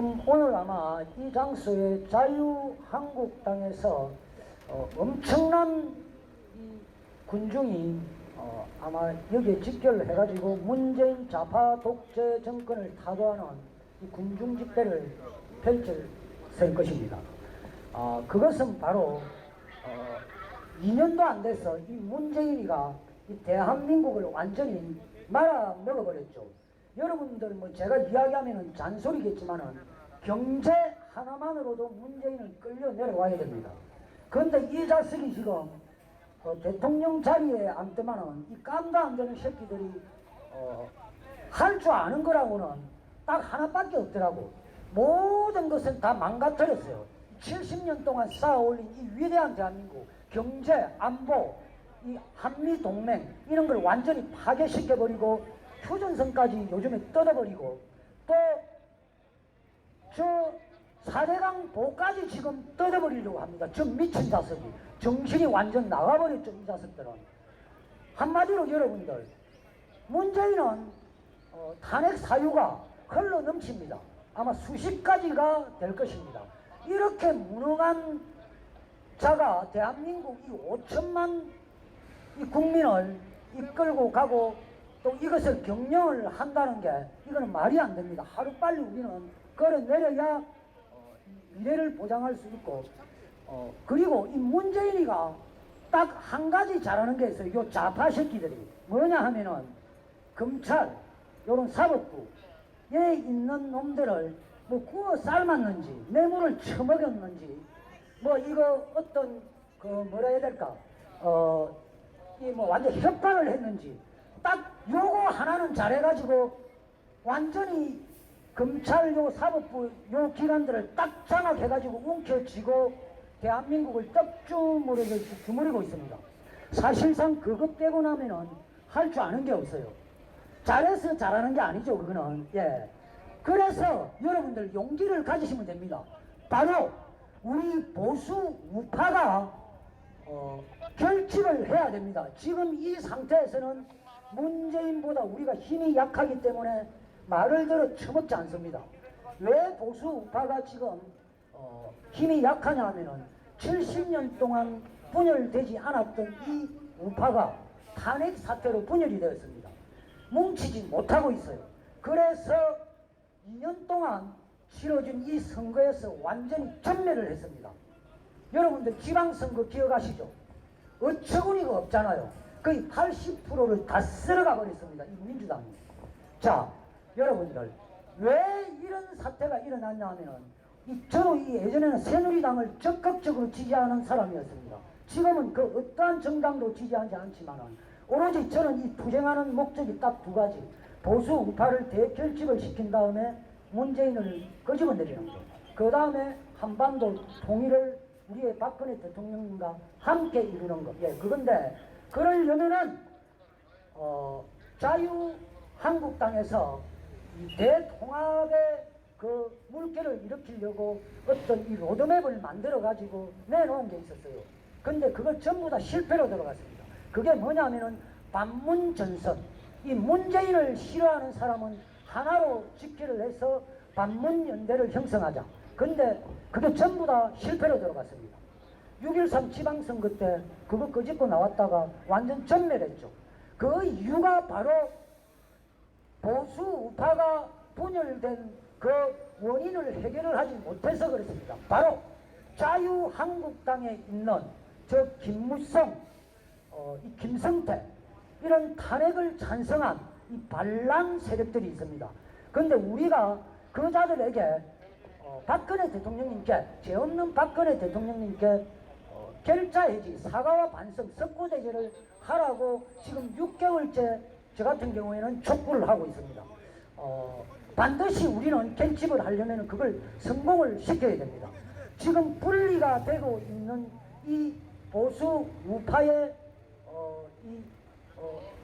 오늘 아마 이 장소에 자유한국당에서 엄청난 이 군중이 아마 여기에 집결을 해가지고 문재인 좌파 독재 정권을 타도하는 이 군중 집회를 펼칠 것입니다. 그것은 바로 2년도 안 돼서 이 문재인이가 이 대한민국을 완전히 말아 먹어버렸죠. 여러분들 제가 이야기하면은 잔소리겠지만은 경제 하나만으로도 문재인을 끌려 내려와야 됩니다. 그런데 이 자식이 지금 대통령 자리에 앉더만은 이 깜도 안 되는 새끼들이 할 줄 아는 거라고는 딱 하나밖에 없더라고. 모든 것은 다 망가뜨렸어요. 70년 동안 쌓아올린 이 위대한 대한민국, 경제, 안보, 이 한미동맹 이런 걸 완전히 파괴시켜버리고 휴전선까지 요즘에 뜯어버리고 또 저 4대강 보까지 지금 뜯어버리려고 합니다. 저 미친 자석이 정신이 완전 나가버렸죠. 이 자석들은. 한마디로 여러분들, 문재인은 탄핵 사유가 흘러 넘칩니다. 아마 수십 가지가 될 것입니다. 이렇게 무능한 자가 대한민국 이 5천만 이 국민을 이끌고 가고 또 이것을 경영을 한다는 게 이거는 말이 안 됩니다. 하루빨리 우리는 걸어내려야 미래를 보장할 수 있고 그리고 이 문재인이가 딱 한 가지 잘하는 게 있어요. 요 좌파 새끼들이 뭐냐 하면은 검찰 요런 사법부에 있는 놈들을 뭐 구워 삶았는지 뇌물을 처먹였는지 뭐 이거 어떤 그 뭐라 해야 될까 이 뭐 완전 협박을 했는지 딱 요거 하나는 잘해가지고 완전히 검찰 요 사법부 요 기관들을 딱 장악해가지고 움켜쥐고 대한민국을 떡주무리고 있습니다. 사실상 그것 빼고 나면은 할 줄 아는 게 없어요. 잘해서 잘하는 게 아니죠. 그거는. 예. 그래서 여러분들 용기를 가지시면 됩니다. 바로 우리 보수 우파가 결집을 해야 됩니다. 지금 이 상태에서는 문재인보다 우리가 힘이 약하기 때문에 말을 들어 처먹지 않습니다. 왜 보수 우파가 지금 힘이 약하냐 하면은 70년 동안 분열되지 않았던 이 우파가 탄핵 사태로 분열이 되었습니다. 뭉치지 못하고 있어요. 그래서 2년 동안 치러진 이 선거에서 완전히 전멸을 했습니다. 여러분들 지방선거 기억하시죠? 어처구니가 없잖아요. 거의 80%를 다 쓸어가 버렸습니다. 이 민주당이. 자, 여러분들 왜 이런 사태가 일어났냐 하면은 저도 예전에는 새누리당을 적극적으로 지지하는 사람이었습니다. 지금은 그 어떠한 정당도 지지하지 않지만은 오로지 저는 이 투쟁하는 목적이 딱 두 가지. 보수 우파를 대결집을 시킨 다음에 문재인을 끄집어내리는 것. 그 다음에 한반도 통일을 우리의 박근혜 대통령과 함께 이루는 것. 예, 그건데 그러려면은 자유한국당에서 이 대통합의 그 물결을 일으키려고 어떤 이 로드맵을 만들어 가지고 내놓은 게 있었어요. 근데 그걸 전부 다 실패로 들어갔습니다. 그게 뭐냐면은 반문전선. 이 문재인을 싫어하는 사람은 하나로 집결을 해서 반문연대를 형성하자. 근데 그게 전부 다 실패로 들어갔습니다. 6.13 지방선거 때 그거 끄집고 나왔다가 완전 전멸했죠. 그 이유가 바로 보수 우파가 분열된 그 원인을 해결을 하지 못해서 그렇습니다. 바로 자유한국당에 있는 저 김무성, 이 김성태 이런 탄핵을 찬성한 이 반란 세력들이 있습니다. 그런데 우리가 그 자들에게 박근혜 대통령님께 죄 없는 박근혜 대통령님께 결자해지 사과와 반성 석고대죄를 하라고 지금 6개월째 저 같은 경우에는 촉구를 하고 있습니다. 반드시 우리는 결집을 하려면 그걸 성공을 시켜야 됩니다. 지금 분리가 되고 있는 이 보수 우파의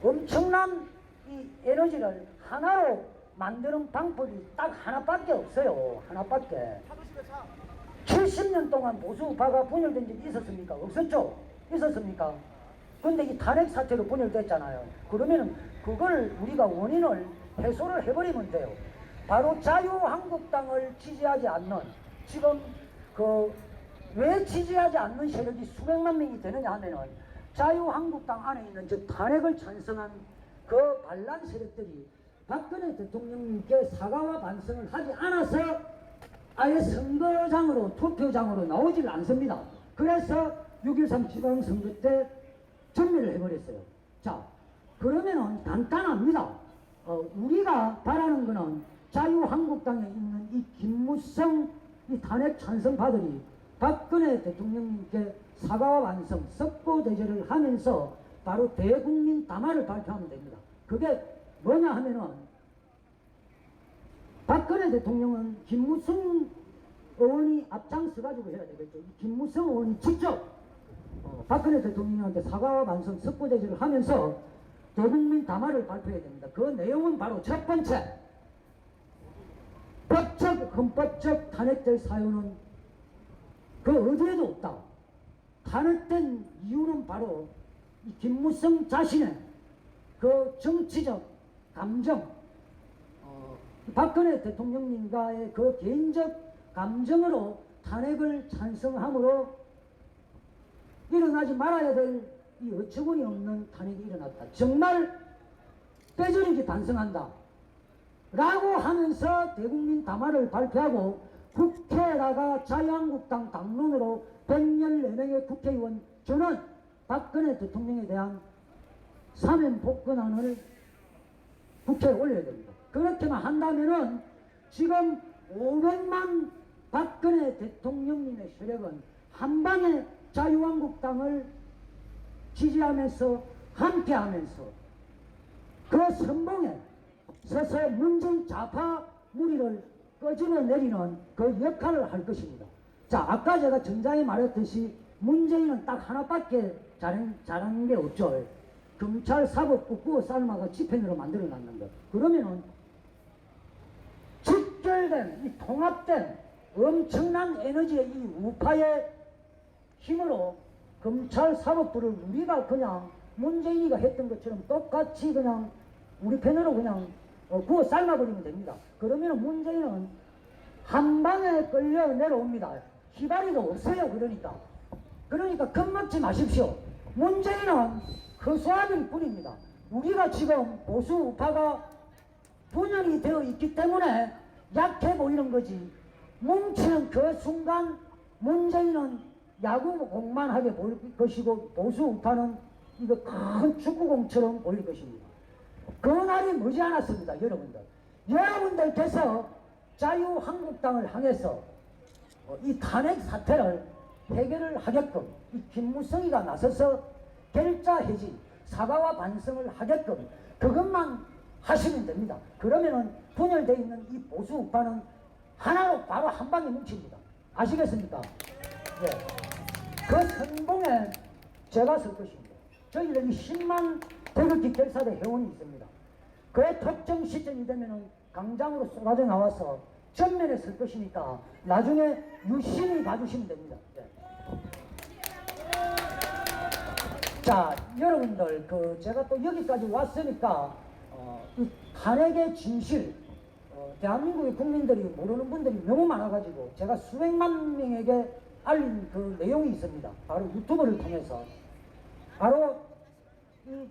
엄청난 이 에너지를 하나로 만드는 방법이 딱 하나밖에 없어요. 하나밖에. 70년 동안 보수 우파가 분열된 적이 있었습니까? 없었죠? 있었습니까? 근데 이 탄핵 사태로 분열됐잖아요. 그러면은 그걸 우리가 원인을 해소를 해버리면 돼요. 바로 자유한국당을 지지하지 않는 지금 왜 지지하지 않는 세력이 수백만 명이 되느냐 하면은 자유한국당 안에 있는 저 탄핵을 찬성한 그 반란 세력들이 박근혜 대통령님께 사과와 반성을 하지 않아서 아예 선거장으로 투표장으로 나오질 않습니다. 그래서 6.13 지방선거 때 전멸을 해버렸어요. 자, 그러면은 간단합니다. 우리가 바라는 거는 자유한국당에 있는 이 김무성 이 탄핵 찬성파들이 박근혜 대통령님께 사과와 반성, 석고대죄를 하면서 바로 대국민 담화를 발표하면 됩니다. 그게 뭐냐 하면은 박근혜 대통령은 김무성 의원이 앞장서가지고 해야 되겠죠. 김무성 의원이 직접 박근혜 대통령한테 사과와 반성, 석고대죄를 하면서 대국민 담화를 발표해야 됩니다. 그 내용은 바로 첫 번째, 헌법적 탄핵될 사유는 그 어디에도 없다. 탄핵된 이유는 바로 이 김무성 자신의 그 정치적 감정, 박근혜 대통령님과의 그 개인적 감정으로 탄핵을 찬성함으로 일어나지 말아야 될 이 어처구니 없는 탄핵이 일어났다. 정말 빼저리게 반성한다. 라고 하면서 대국민 담화를 발표하고 국회에다가 자유한국당 당론으로 114명의 국회의원 저는 박근혜 대통령에 대한 사면 복권안을 국회에 올려야 됩니다. 그렇게만 한다면은 지금 500만 박근혜 대통령님의 세력은 한방에 자유한국당을 지지하면서 함께하면서 그 선봉에 서서 문재인 좌파 무리를 끄집어내리는 그 역할을 할 것입니다. 자, 아까 제가 전장에 말했듯이 문재인은 딱 하나밖에 잘하는 게 없죠. 검찰 사법부 구워 삶아가 집행으로 만들어놨는 것. 그러면은 집결된 이 통합된 엄청난 에너지의 이 우파의 힘으로 검찰 사법부를 우리가 그냥 문재인이가 했던 것처럼 똑같이 그냥 우리 편으로 그냥 구워 삶아버리면 됩니다. 그러면 문재인은 한 방에 끌려 내려옵니다. 희발이도 없어요. 그러니까 겁먹지 마십시오. 문재인은 허수아비일 뿐입니다. 우리가 지금 보수 우파가 분열이 되어 있기 때문에 약해 보이는 거지. 뭉치는 그 순간 문재인은 야구공만 하게 보일 것이고 보수 우파는 이거 큰 축구공처럼 보일 것입니다. 그 날이 머지않았습니다. 여러분들께서 자유한국당을 향해서 이 탄핵 사태를 해결을 하게끔 이 김무성이가 나서서 결자 해지, 사과와 반성을 하게끔 그것만 하시면 됩니다. 그러면은 분열되어 있는 이 보수 우파는 하나로 바로 한 방에 뭉칩니다. 아시겠습니까? 네. 그 선봉에 제가 설 것입니다. 저희들이 10만 태극기 결사대 회원이 있습니다. 그 특정 시점이 되면은 강장으로 쏟아져 나와서 전면에 설 것이니까 나중에 유심히 봐주시면 됩니다. 네. 자, 여러분들, 제가 또 여기까지 왔으니까, 이 탄핵의 진실, 대한민국의 국민들이 모르는 분들이 너무 많아가지고, 제가 수백만 명에게 알린 그 내용이 있습니다. 바로 유튜브를 통해서. 바로 이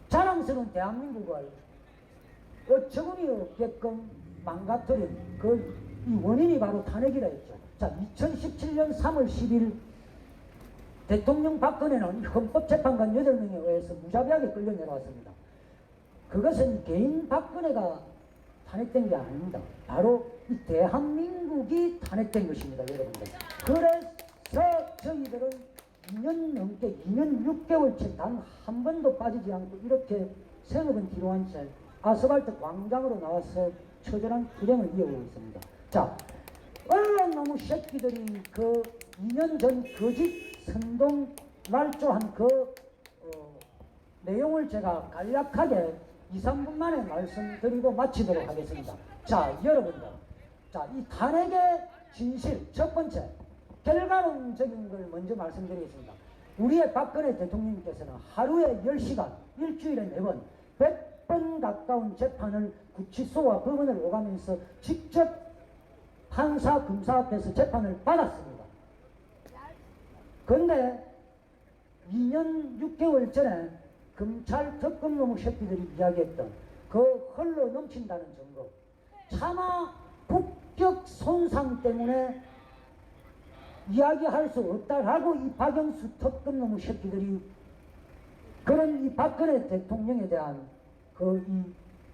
자랑스러운 대한민국을 어처구니 없게끔 망가뜨린 이 원인이 바로 탄핵이라 했죠. 자, 2017년 3월 10일 대통령 박근혜는 헌법재판관 8명에 의해서 무자비하게 끌려 내려왔습니다. 그것은 개인 박근혜가 탄핵된 게 아닙니다. 바로 이 대한민국이 탄핵된 것입니다, 여러분들. 그래서 저희들은 2년 넘게, 2년 6개월째 단 한 번도 빠지지 않고 이렇게 서너 번 뒤로 한 채 아스팔트 광장으로 나와서 처절한 투쟁을 이어오고 있습니다. 자, 언론 너무 새끼들이 2년 전 거짓 선동 말조한 내용을 제가 간략하게 2, 3분 만에 말씀드리고 마치도록 하겠습니다. 자, 여러분들. 자, 이 탄핵의 진실, 첫 번째, 결과론적인 걸 먼저 말씀드리겠습니다. 우리의 박근혜 대통령님께서는 하루에 10시간, 일주일에 4번, 100번 가까운 재판을 구치소와 법원을 오가면서 직접 판사, 검사 앞에서 재판을 받았습니다. 그런데 2년 6개월 전에 검찰 특검놈의 새끼들이 이야기했던 그 흘러 넘친다는 증거, 차마 국격 손상 때문에 이야기할 수 없다라고 이 박영수 특검놈의 새끼들이 그런 이 박근혜 대통령에 대한 그 이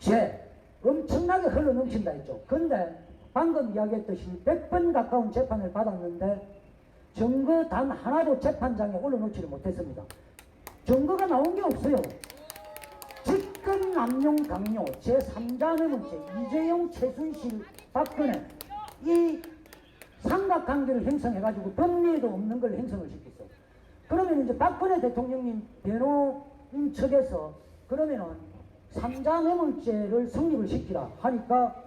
죄 엄청나게 흘러 넘친다 했죠. 근데 방금 이야기했듯이 100번 가까운 재판을 받았는데 증거 단 하나도 재판장에 올려놓지를 못했습니다. 증거가 나온 게 없어요. 직권 남용 강요 제3자의 문제 이재용 최순실 박근혜 이 삼각관계를 형성해가지고 법리에도 없는 걸 형성을 시켰어. 그러면 이제 박근혜 대통령님 변호인 측에서 그러면은 삼자뇌물죄를 성립을 시키라 하니까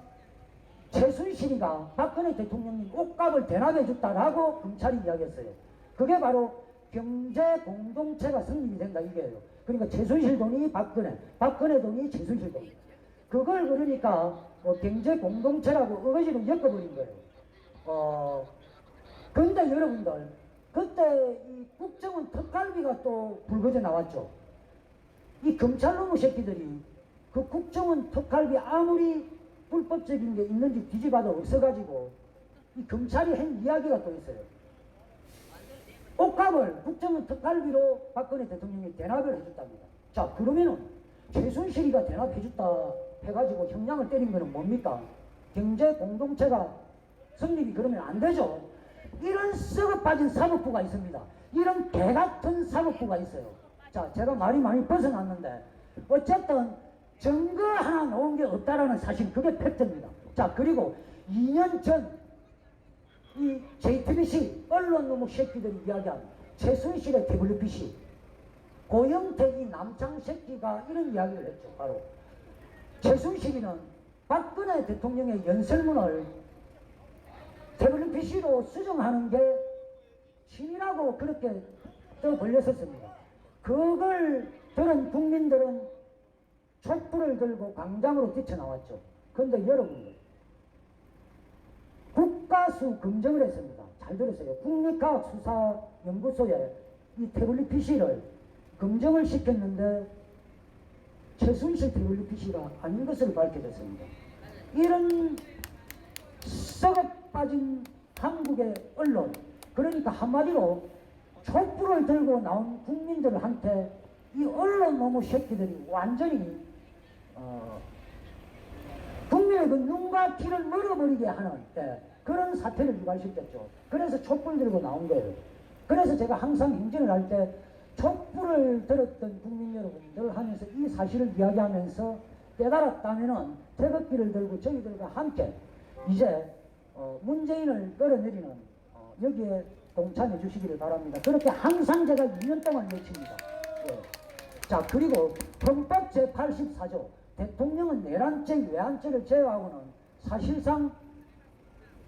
최순실이가 박근혜 대통령님 옷값을 대납해 줬다라고 검찰이 이야기했어요. 그게 바로 경제 공동체가 성립이 된다 이게예요. 그러니까 최순실 돈이 박근혜, 박근혜 돈이 최순실 돈. 그걸 그러니까 경제 공동체라고 어거지로 엮어버린 거예요. 근데 여러분들 그때 이 국정원 특갈비가 또 불거져 나왔죠. 이 검찰놈의 새끼들이 그 국정원 특갈비 아무리 불법적인 게 있는지 뒤집어도 없어가지고 이 검찰이 한 이야기가 또 있어요. 옷값을 국정원 특갈비로 박근혜 대통령이 대납을 해줬답니다. 자 그러면은 최순실이가 대납해줬다 해가지고 형량을 때린 거는 뭡니까? 경제 공동체가 성립이 그러면 안 되죠. 이런 썩어 빠진 사법부가 있습니다. 이런 개같은 사법부가 있어요. 자 제가 말이 많이 벗어났는데 어쨌든 증거 하나 나온 게 없다라는 사실 그게 팩트입니다. 자 그리고 2년 전 이 JTBC 언론놈의 새끼들이 이야기한 최순실의 WBC 고영택이 남창 새끼가 이런 이야기를 했죠. 바로 최순실이는 박근혜 대통령의 연설문을 WBC로 수정하는 게 취미라고 그렇게 떠벌렸었습니다. 그걸 들은 국민들은 촛불을 들고 광장으로 뛰쳐나왔죠. 그런데 여러분들 국가수 검증을 했습니다. 잘 들으세요. 국립과학수사연구소에 이 WBC를 검증을 시켰는데 최순실 WBC가 아닌 것으로 밝혀졌습니다. 이런 썩어 빠진 한국의 언론, 그러니까 한마디로 촛불을 들고 나온 국민들한테 이 언론 너무 새끼들이 완전히 국민의 그 눈과 귀를 멀어버리게 하는 그런 사태를 유발시켰죠. 그래서 촛불 들고 나온 거예요. 그래서 제가 항상 행진을 할 때 촛불을 들었던 국민 여러분들 하면서 이 사실을 이야기하면서 깨달았다면은 태극기를 들고 저희들과 함께 이제 문재인을 끌어내리는 여기에 동참해 주시기를 바랍니다. 그렇게 항상 제가 2년 동안 외칩니다. 예. 자 그리고 헌법 제84조 대통령은 내란죄, 외환죄를 제외하고는 사실상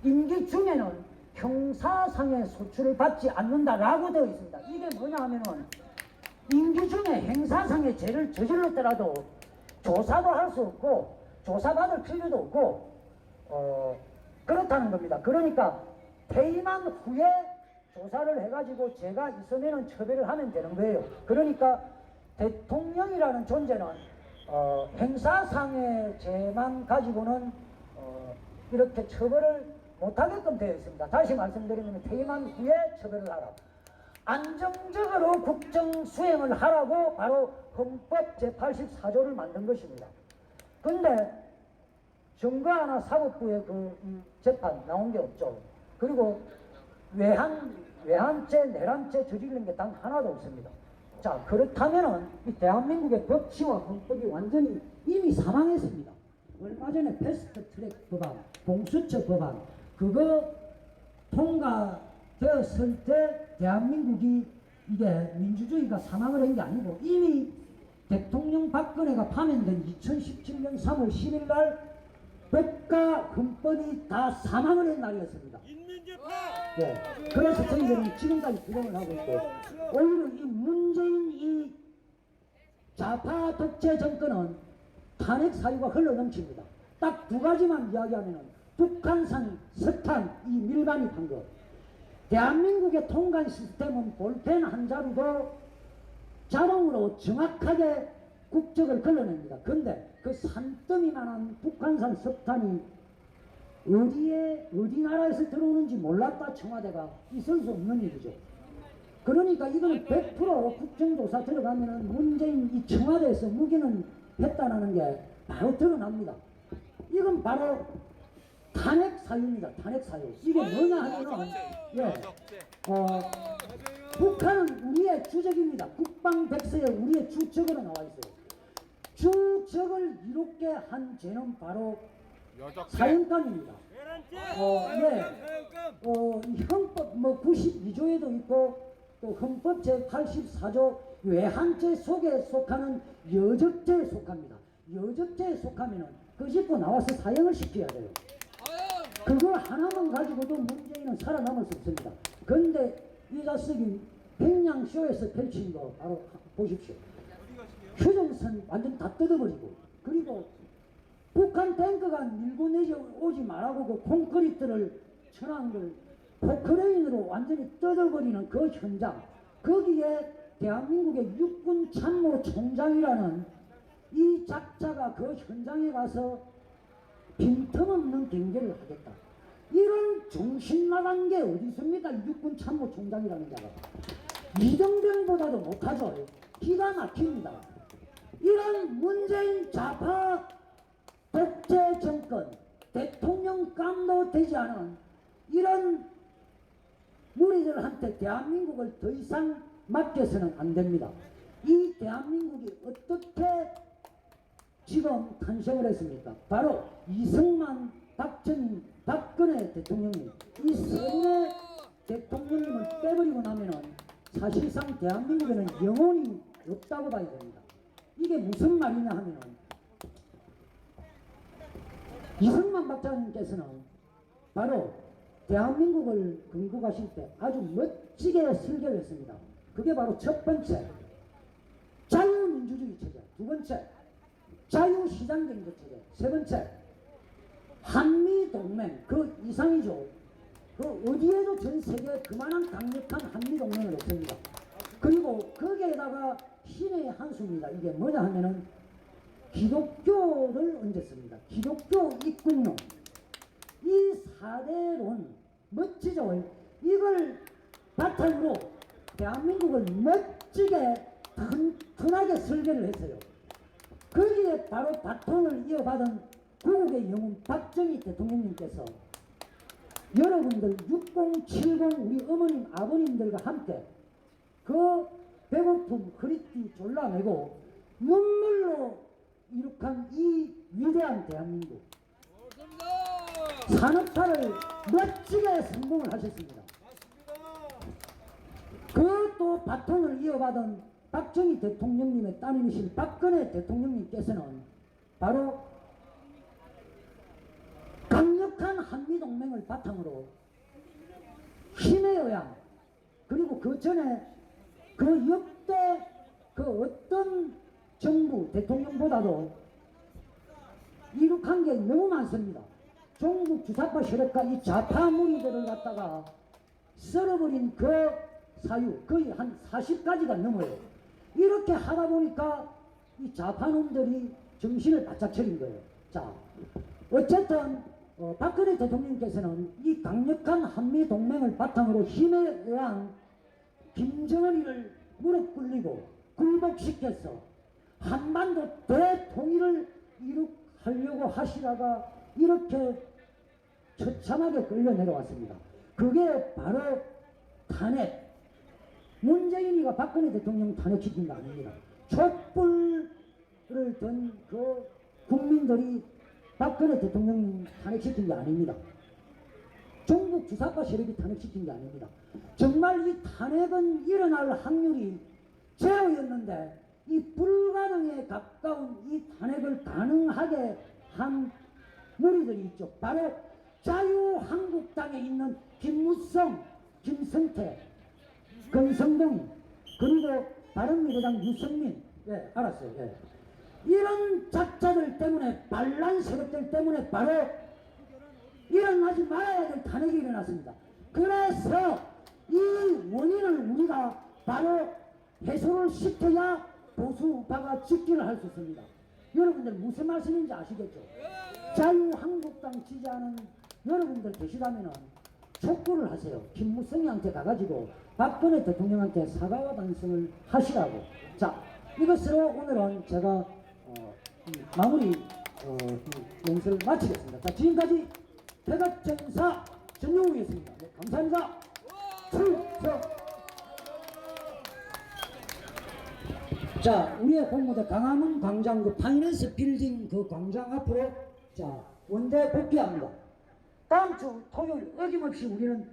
임기 중에는 형사상의 소출을 받지 않는다라고 되어 있습니다. 이게 뭐냐 하면은 임기 중에 행사상의 죄를 저질렀더라도 조사도 할 수 없고 조사받을 필요도 없고 그렇다는 겁니다. 그러니까 퇴임한 후에 조사를 해가지고 죄가 있으면은 처벌을 하면 되는 거예요. 그러니까 대통령이라는 존재는 행사상의 죄만 가지고는 이렇게 처벌을 못하게끔 되어 있습니다. 다시 말씀드리면 퇴임한 후에 처벌을 하라. 안정적으로 국정 수행을 하라고 바로 헌법 제84조를 만든 것입니다. 근데 증거 하나 사법부에 그 재판 나온 게 없죠. 그리고 외환죄, 내란죄 저지른 게 단 하나도 없습니다. 자 그렇다면은 이 대한민국의 법치와 헌법이 완전히 이미 사망했습니다. 얼마 전에 패스트트랙 법안, 공수처 법안 그거 통과되었을 때 대한민국이 이게 민주주의가 사망을 한 게 아니고 이미 대통령 박근혜가 파면된 2017년 3월 10일 날 법과 헌법이 다 사망을 한 날이었습니다. 네. 그래서 저희들은 지금까지 부정을 하고 있고 오히려 이 문재인 이 좌파 독재 정권은 탄핵 사유가 흘러넘칩니다. 딱 두 가지만 이야기하면은 북한산 석탄 이 밀반입한 거. 대한민국의 통관 시스템은 볼펜 한 자루도 자동으로 정확하게 국적을 걸러냅니다. 근데 그 산더미만한 북한산 석탄이 어디 나라에서 들어오는지 몰랐다 청와대가 있을 수 없는 일이죠. 그러니까 이거는 100% 국정조사 들어가면은 문재인 이 청와대에서 묵인은 했다는 게 바로 드러납니다. 이건 바로 탄핵 사유입니다. 탄핵 사유. 이게 뭐냐 하면은 북한은 우리의 주적입니다. 국방백서에 우리의 주적으로 나와 있어요. 주적을 이롭게 한 죄는 바로 사형감입니다. 형법 92조에도 있고 또 헌법 제84조 외환죄 속에 속하는 여적죄에 속합니다. 여적죄에 속하면은 그 집고 나와서 사형을 시켜야 돼요. 그거 하나만 가지고도 문재인은 살아남을 수 없습니다. 그런데 이 자식이 백냥쇼에서 펼친 거 바로 보십시오. 휴전선 완전 다 뜯어버리고, 그리고 북한 탱크가 밀고 내려오지 말라고 그 콘크리트를 쳐놓은 걸 포크레인으로 완전히 뜯어버리는 그 현장, 거기에 대한민국의 육군 참모 총장이라는 이 작자가 그 현장에 가서 빈틈없는 경계를 하겠다. 이런 정신나간 게 어디 있습니까? 육군 참모 총장이라는 자가. 이등병보다도 못하죠. 기가 막힙니다. 이런 문재인 좌파 독재 정권, 대통령감도 되지 않은 이런 무리들한테 대한민국을 더 이상 맡겨서는 안 됩니다. 이 대한민국이 어떻게 지금 탄생을 했습니까? 바로 이승만, 박정희, 박근혜 대통령님, 이 세 대통령님을 빼버리고 나면은 사실상 대한민국에는 영혼이 없다고 봐야 됩니다. 이게 무슨 말이냐 하면은, 이승만 박사님께서는 바로 대한민국을 건국하실 때 아주 멋지게 설계를 했습니다. 그게 바로 첫 번째, 자유민주주의 체제. 두 번째, 자유시장경제 체제. 세 번째, 한미동맹. 그 이상이죠. 그 어디에도 전 세계에 그만한 강력한 한미동맹은 없습니다. 그리고 거기에다가 신의 한 수입니다. 이게 뭐냐 하면은 기독교를 얹었습니다. 기독교 입국론. 이 4대론 멋지죠. 이걸 바탕으로 대한민국을 멋지게 튼튼하게 설계를 했어요. 거기에 바로 바통을 이어받은 구국의 영웅 박정희 대통령님께서 여러분들 6070 우리 어머님 아버님들과 함께 그 배고픔 허리띠 졸라매고 눈물로 이룩한 이 위대한 대한민국 산업화를 멋지게 성공을 하셨습니다. 그 또 바통을 이어받은 박정희 대통령님의 따님이신 박근혜 대통령님께서는 바로 강력한 한미동맹을 바탕으로 힘의 여양, 그리고 그 전에 그 역대 그 어떤 정부 대통령보다도 이룩한 게 너무 많습니다. 종북 주사파 세력과 이 좌파 무리들을 갖다가 썰어버린 그 사유 거의 한 40가지가 넘어요. 이렇게 하다 보니까 이 좌파놈들이 정신을 바짝 차린 거예요. 자, 어쨌든 박근혜 대통령께서는 이 강력한 한미동맹을 바탕으로 힘에 의한 김정은이를 무릎 꿇리고 굴복시켜서 한반도 대통일을 이룩하려고 하시다가 이렇게 처참하게 끌려 내려왔습니다. 그게 바로 탄핵. 문재인이가 박근혜 대통령 탄핵시킨 거 아닙니다. 촛불을 든 그 국민들이 박근혜 대통령 탄핵시킨 게 아닙니다. 종북 주사파 세력이 탄핵시킨 게 아닙니다. 정말 이 탄핵은 일어날 확률이 제로였는데 이 불가능에 가까운 이 탄핵을 가능하게 한 무리들이 있죠. 바로 자유한국당에 있는 김무성, 김성태, 권성동, 그리고 바른미래당 유승민. 예, 알았어요. 예. 이런 작자들 때문에, 반란 세력들 때문에 바로 일어나지 말아야 될 탄핵이 일어났습니다. 그래서 이 원인을 우리가 바로 해소를 시켜야 보수 우파가 직기를 할 수 있습니다. 여러분들 무슨 말씀인지 아시겠죠? 자유한국당 지지하는 여러분들 계시다면 촉구를 하세요. 김무성이한테 가가지고 박근혜 대통령한테 사과와 반성을 하시라고. 자, 이것으로 오늘은 제가 마무리 연설을 마치겠습니다. 자, 지금까지 대각전사 전용욱이었습니다. 네, 감사합니다. 출석. 자, 우리의 공무대 강화문 광장 그 파이낸스 빌딩 그 광장 앞으로 자 원대 복귀합니다. 다음 주 토요일 어김없이 우리는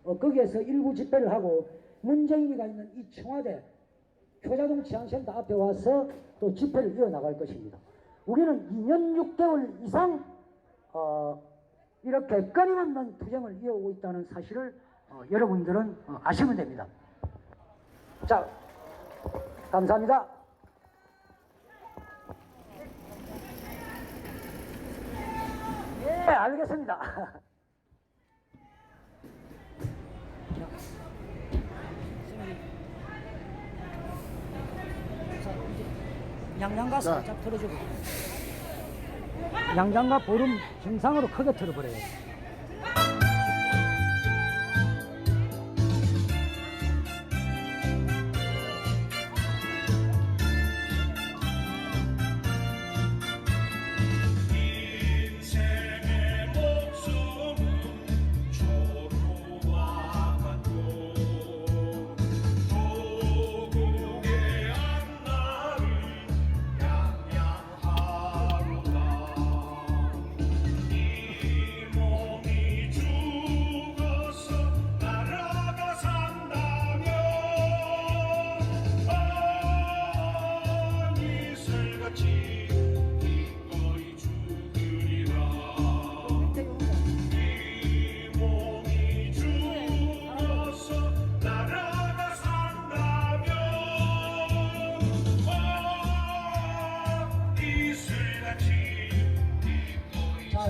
또 거기에서 일부 집회를 하고 문재인이가 있는 이 청와대 표자동 치안센터 앞에 와서 또 집회를 이어나갈 것입니다. 우리는 2년 6개월 이상 이렇게 끊임없는 투쟁을 이어오고 있다는 사실을 여러분들은 아시면 됩니다. 자, 감사합니다. 예, 알겠습니다. 양장가 살짝 틀어주고, 양장가 보름 정상으로 크게 틀어버려요.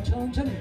천천히.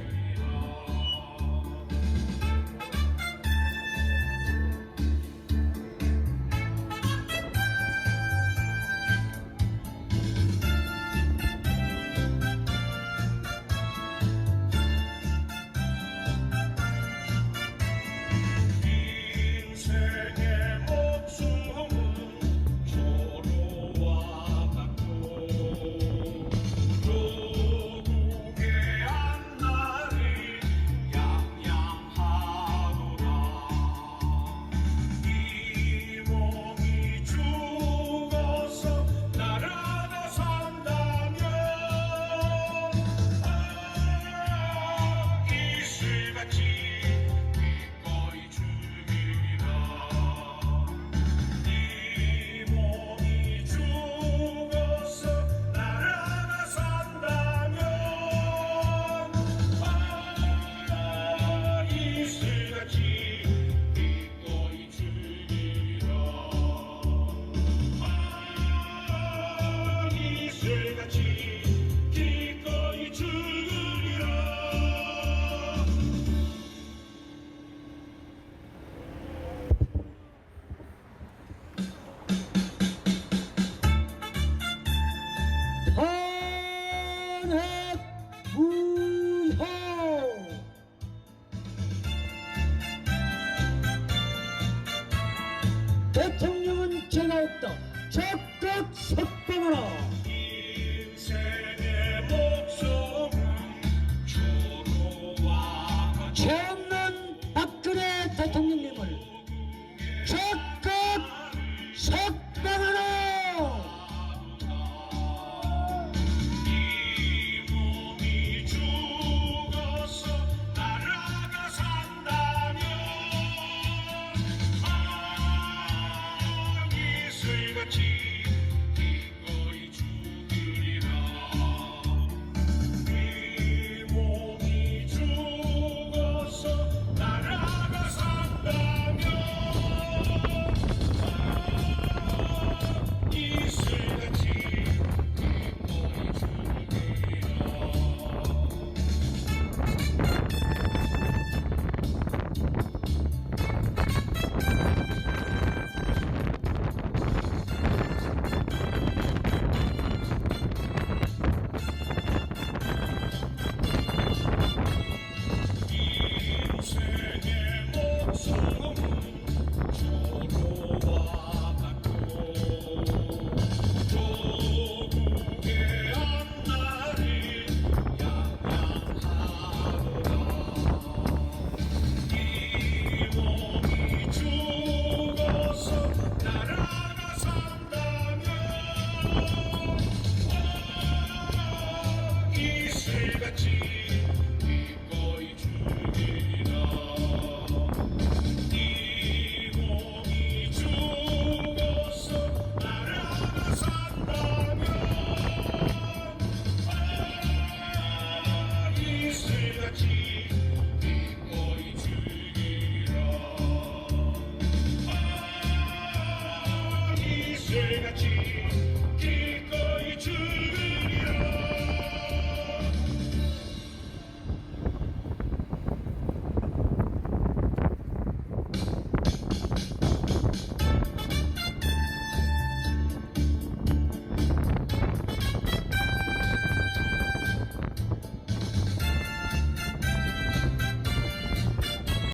대통령은 제가 없다. 적극 석방하라.